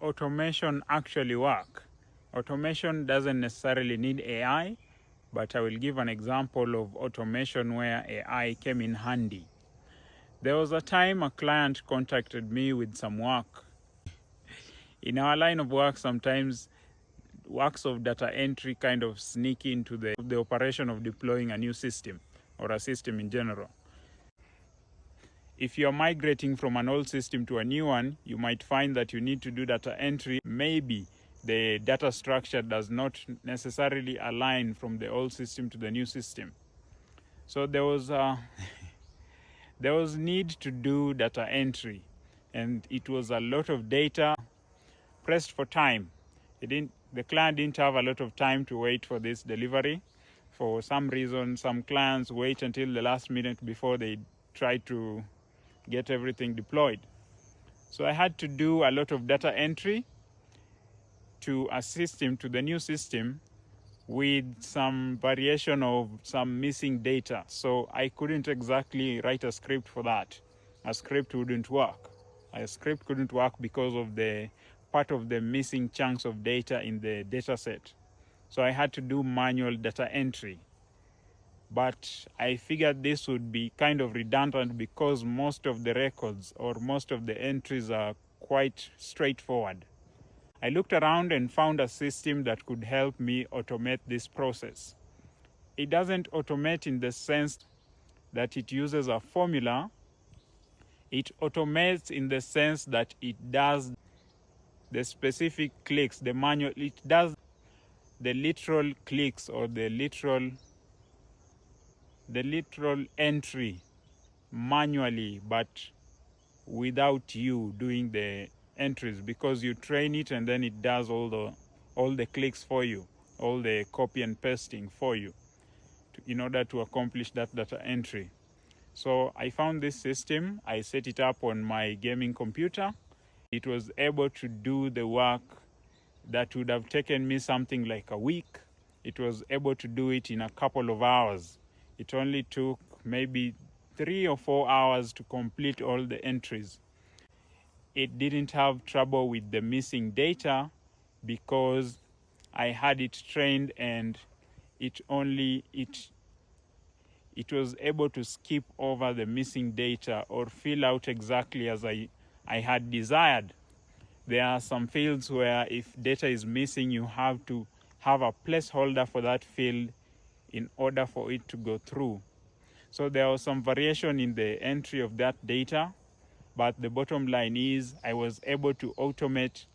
automation actually work? Automation doesn't necessarily need AI, but I will give an example of automation where AI came in handy. There was a time a client contacted me with some work. In our line of work, sometimes works of data entry kind of sneak into the operation of deploying a new system or a system in general. If you're migrating from an old system to a new one, you might find that you need to do data entry. Maybe the data structure does not necessarily align from the old system to the new system. So there was need to do data entry, and it was a lot of data pressed for time. The client didn't have a lot of time to wait for this delivery. For some reason, some clients wait until the last minute before they try to get everything deployed. So I had to do a lot of data entry to a system, to the new system, with some variation of some missing data. So I couldn't exactly write a script for that. A script wouldn't work. A script couldn't work because of the part of the missing chunks of data in the data set. So I had to do manual data entry. But I figured this would be kind of redundant because most of the records or most of the entries are quite straightforward. I looked around and found a system that could help me automate this process. It doesn't automate in the sense that it uses a formula. It automates in the sense that it does the specific clicks, the manual, it does the literal clicks or the literal entry manually, but without you doing the entries, because you train it and then it does all the clicks for you, all the copy and pasting for you in order to accomplish that data entry. So I found this system, I set it up on my gaming computer. It was able to do the work that would have taken me something like a week. It was able to do it in a couple of hours. It only took maybe 3 or 4 hours to complete all the entries. It didn't have trouble with the missing data because I had it trained, and it was able to skip over the missing data or fill out exactly as I had desired. There are some fields where if data is missing, you have to have a placeholder for that field in order for it to go through. So there was some variation in the entry of that data, but the bottom line is I was able to automate